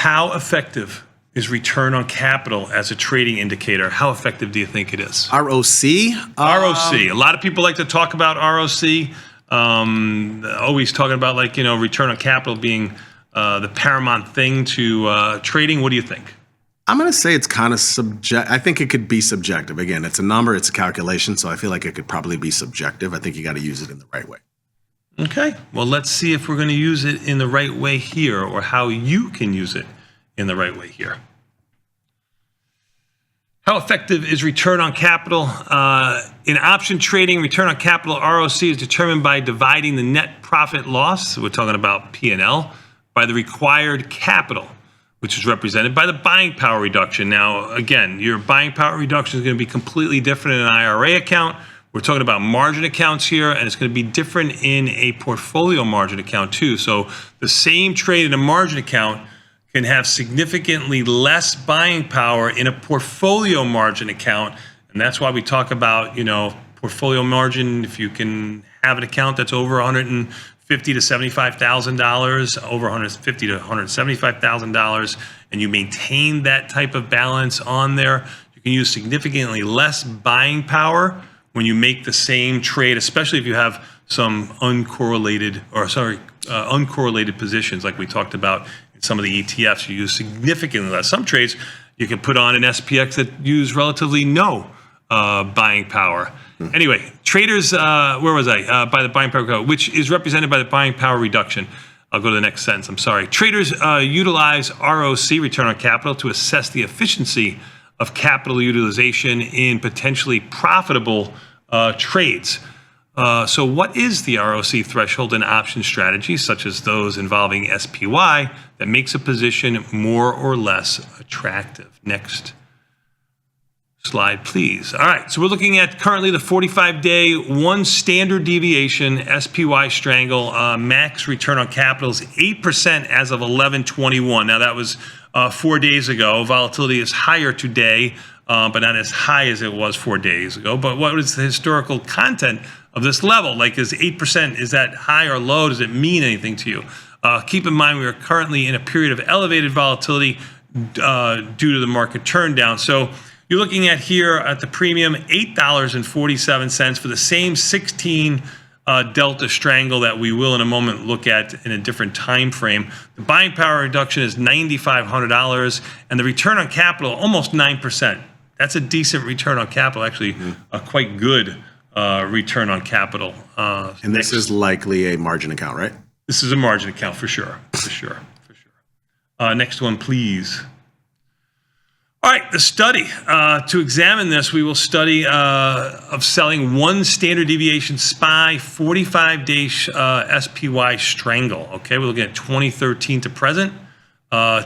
how effective is return on capital as a trading indicator? How effective do you think it is? ROC? ROC. A lot of people like to talk about ROC. Always talking about return on capital being the paramount thing to trading. What do you think? I'm going to say it's kind of subjective. I think it could be subjective. Again, it's a number, it's a calculation, so I feel like it could probably be subjective. I think you got to use it in the right way. Okay. Well, let's see if we're going to use it in the right way here, or how you can use it in the right way here. How effective is return on capital? In option trading, return on capital, ROC, is determined by dividing the net profit loss, so we're talking about P&L, by the required capital, which is represented by the buying power reduction. Now, again, your buying power reduction is going to be completely different in an IRA account. We're talking about margin accounts here, and it's going to be different in a portfolio margin account too. So the same trade in a margin account can have significantly less buying power in a portfolio margin account. And that's why we talk about, portfolio margin. If you can have an account that's over $150,000 to $75,000, over $150,000 to $175,000, and you maintain that type of balance on there, you can use significantly less buying power when you make the same trade, especially if you have some uncorrelated positions like we talked about in some of the ETFs. You use significantly less. Some trades you can put on an SPX that use relatively no buying power. Anyway, traders, where was I? By the buying power, which is represented by the buying power reduction. I'll go to the next sentence. I'm sorry. Traders utilize ROC, return on capital, to assess the efficiency of capital utilization in potentially profitable trades. So what is the ROC threshold in option strategies, such as those involving SPY, that makes a position more or less attractive? Next slide, please. All right, so we're looking at currently the 45-day, one standard deviation, SPY Strangle, max return on capital is 8% as of 11/21. Now that was 4 days ago. Volatility is higher today, but not as high as it was 4 days ago. But what is the historical content of this level? Like, is 8%, is that high or low? Does it mean anything to you? Keep in mind, we are currently in a period of elevated volatility due to the market turn down. So you're looking at here at the premium, $8.47 for the same 16 delta strangle that we will in a moment look at in a different time frame. The buying power reduction is $9,500, and the return on capital almost 9%. That's a decent return on capital, actually a quite good return on capital. And this is likely a margin account, right? This is a margin account for sure, for sure. Next one, please. All right, the study. To examine this, we will study of selling one standard deviation SPY 45-day SPY Strangle. Okay, we're looking at 2013 to present.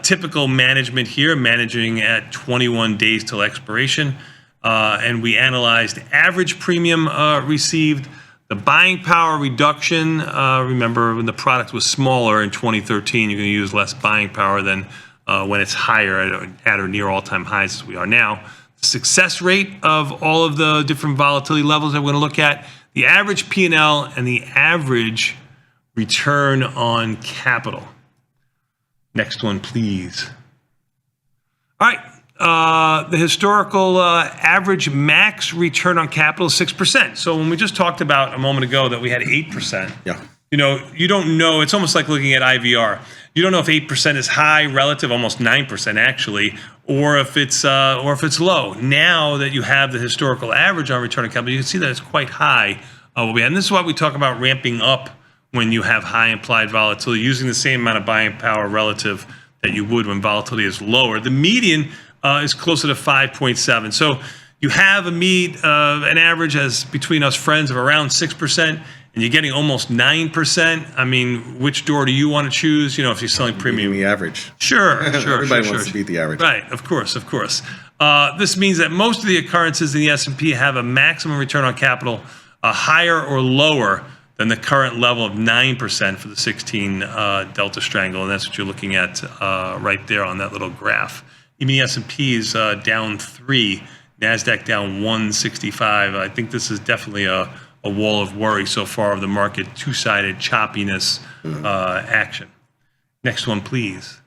Typical management here, managing at 21 days till expiration. And we analyzed average premium received, the buying power reduction. Remember, when the product was smaller in 2013, you're going to use less buying power than when it's higher at or near all-time highs as we are now. The success rate of all of the different volatility levels that we're going to look at, the average P&L, and the average return on capital. Next one, please. All right, the historical average max return on capital is 6%. So when we just talked about a moment ago that we had 8%, you don't know. It's almost like looking at IVR. You don't know if 8% is high relative, almost 9% actually, or if it's low. Now that you have the historical average on return on capital, you can see that it's quite high. And this is why we talk about ramping up when you have high implied volatility, using the same amount of buying power relative that you would when volatility is lower. The median is closer to 5.7. So you have an average as between us friends of around 6%. And you're getting almost 9%. I mean, which door do you want to choose? If you're selling premium, the average. Sure. Everybody wants to beat the average, right? Of course. This means that most of the occurrences in the S&P have a maximum return on capital higher or lower than the current level of 9% for the 16 delta strangle, and that's what you're looking at right there on that little graph. Even the S&P is down 3, NASDAQ down 165. I think this is definitely a wall of worry so far of the market, two-sided choppiness action. Next one, please.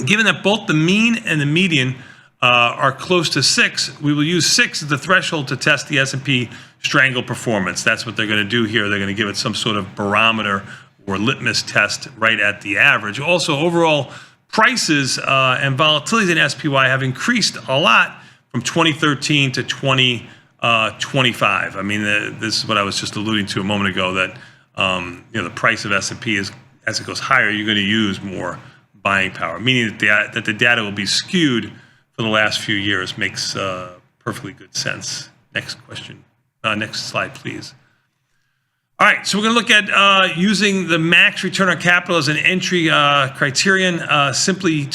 Given that both the mean and the median are close to 6, we will use 6 as the threshold to test the S&P Strangle performance. That's what they're going to do here. They're going to give it some sort of barometer or litmus test right at the average. Also, overall prices and volatility in SPY have increased a lot from 2013 to 2025. I mean, this is what I was just alluding to a moment ago, that the price of S&P is, as it goes higher, you're going to use more buying power, meaning that the data will be skewed for the last few years. Makes perfectly good sense. Next question. Next slide, please. All right, so we're going to look at using the max return on capital as an entry criterion, similarly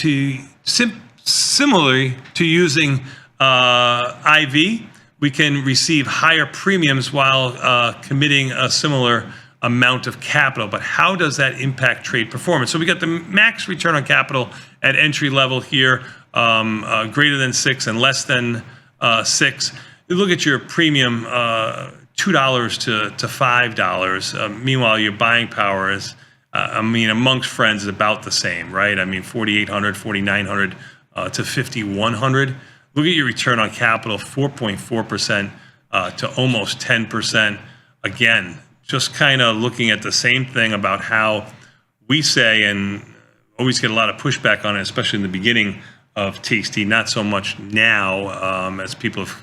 to using IV. We can receive higher premiums while committing a similar amount of capital. But how does that impact trade performance? So we got the max return on capital at entry level here, greater than 6 and less than 6. You look at your premium, $2 to $5. Meanwhile, your buying power is, amongst friends, is about the same, right? I mean, 4,800, 4,900 to 5,100. Look at your return on capital, 4.4% to almost 10%. Again, just kind of looking at the same thing about how we say, and always get a lot of pushback on it, especially in the beginning of Tasty, not so much now, as people have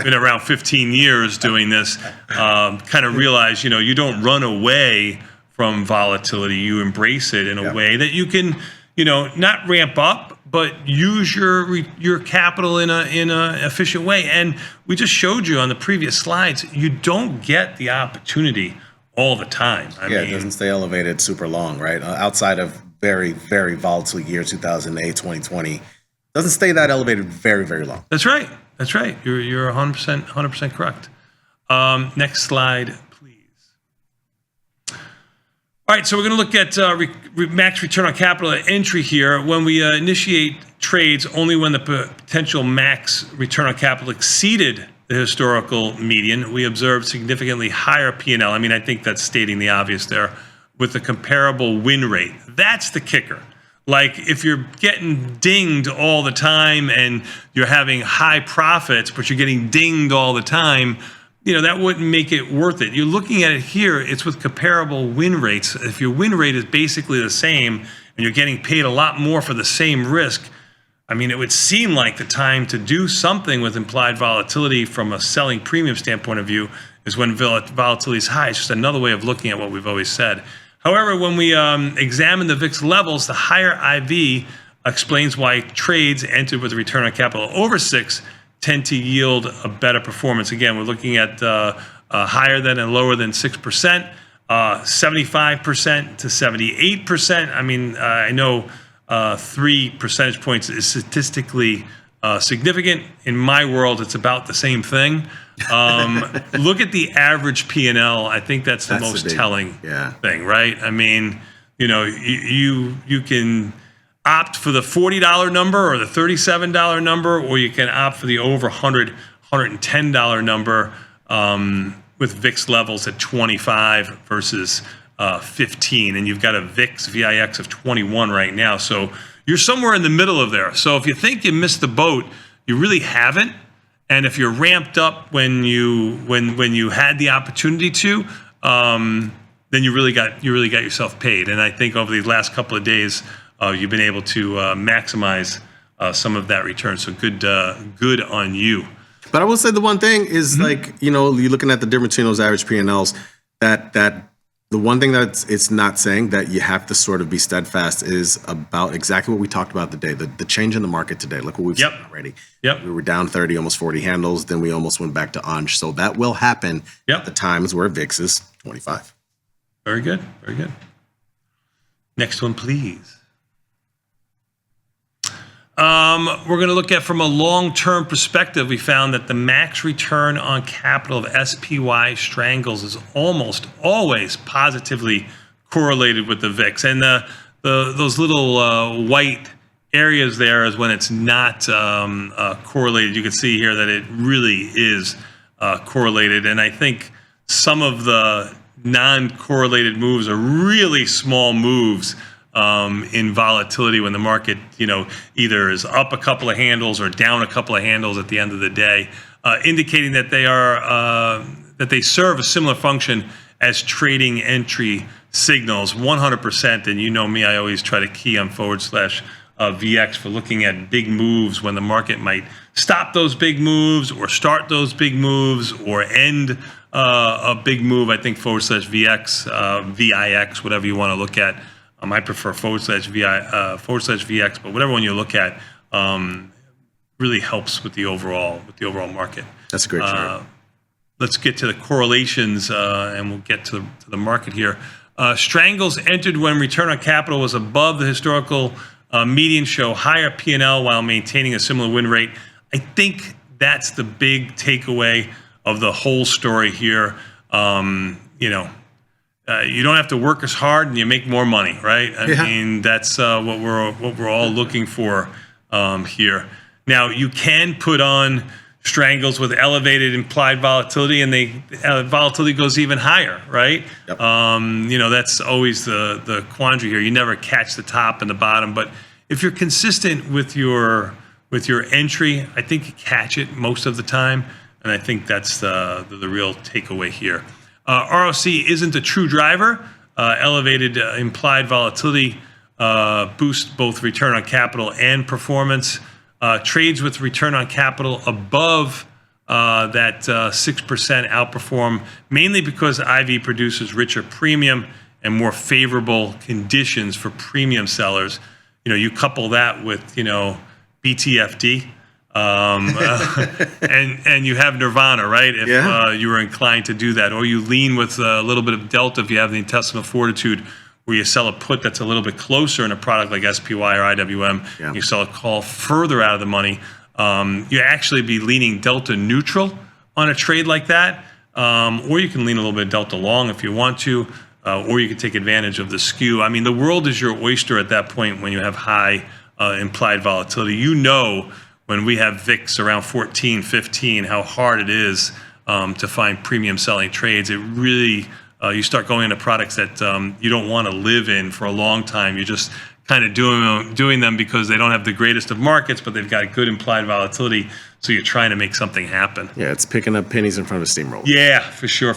been around 15 years doing this, kind of realize, you don't run away from volatility. You embrace it in a way that you can, not ramp up, but use your capital in a efficient way. And we just showed you on the previous slides, you don't get the opportunity all the time. I mean, it doesn't stay elevated super long, right? Outside of very, very volatile year 2008, 2020, doesn't stay that elevated very, very long. That's right. That's right. You're 100% correct. Next slide, please. All right, so we're going to look at max return on capital at entry here. When we initiate trades, only when the potential max return on capital exceeded the historical median, we observed significantly higher P&L. I mean, I think that's stating the obvious there, with a comparable win rate. That's the kicker. Like, if you're getting dinged all the time and you're having high profits, but you're getting dinged all the time, that wouldn't make it worth it. You're looking at it here, it's with comparable win rates. If your win rate is basically the same and you're getting paid a lot more for the same risk, I mean, it would seem like the time to do something with implied volatility from a selling premium standpoint of view is when volatility is high. It's just another way of looking at what we've always said. However, when we examine the VIX levels, the higher IV explains why trades entered with a return on capital over 6 tend to yield a better performance. Again, we're looking at higher than and lower than 6%, 75% to 78%. I mean, I know 3 percentage points is statistically significant. In my world, it's about the same thing. Look at the average P&L. I think that's the most telling thing, right? I mean, you can opt for the $40 number or the $37 number, or you can opt for the over $100, $110 number with VIX levels at 25 versus 15, and you've got a VIX of 21 right now. So you're somewhere in the middle of there. So if you think you missed the boat, you really haven't. And if you're ramped up when you had the opportunity to, then you really got yourself paid. And I think over these last couple of days, you've been able to maximize some of that return. So good on you. But I will say the one thing is, you're looking at the difference between those average P&Ls, that the one thing that it's not saying that you have to sort of be steadfast is about exactly what we talked about today, the change in the market today. Look what we've seen already. We were down 30, almost 40 handles. Then we almost went back to Anj. So that will happen at the times where VIX is 25. Very good. Very good. Next one, please. We're going to look at, from a long-term perspective, we found that the max return on capital of SPY Strangles is almost always positively correlated with the VIX. And those little white areas there is when it's not correlated. You can see here that it really is correlated. And I think some of the non-correlated moves are really small moves in volatility when the market, either is up a couple of handles or down a couple of handles at the end of the day, indicating that they serve a similar function as trading entry signals 100%. And you know me, I always try to key on /VX for looking at big moves when the market might stop those big moves or start those big moves or end a big move. I think /VX, VIX, whatever you want to look at. I prefer /VX, but whatever one you look at really helps with the overall market. That's a great chart. Let's get to the correlations, and we'll get to the market here. Strangles entered when return on capital was above the historical median, show higher P&L while maintaining a similar win rate. I think that's the big takeaway of the whole story here. You don't have to work as hard and you make more money, right? I mean, that's what we're all looking for here. Now, you can put on Strangles with elevated implied volatility, and volatility goes even higher, right? Yep. That's always the quandary here. You never catch the top and the bottom, but if you're consistent with your entry, I think you catch it most of the time, and I think that's the real takeaway here. ROC isn't a true driver. Elevated implied volatility boosts both return on capital and performance. Trades with return on capital above that 6% outperform, mainly because IV produces richer premium and more favorable conditions for premium sellers. You couple that with, BTFD, and you have nirvana, right? If you were inclined to do that, or you lean with a little bit of delta if you have the intestinal fortitude, where you sell a put that's a little bit closer in a product like SPY or IWM, you sell a call further out of the money, you actually be leaning delta neutral on a trade like that, or you can lean a little bit delta long if you want to, or you can take advantage of the skew. I mean, the world is your oyster at that point when you have high implied volatility. When we have VIX around 14, 15, how hard it is to find premium selling trades. It really, you start going into products that you don't want to live in for a long time. You're just kind of doing them because they don't have the greatest of markets, but they've got good implied volatility. So you're trying to make something happen. Yeah, it's picking up pennies in front of a steamroller. Yeah, for sure.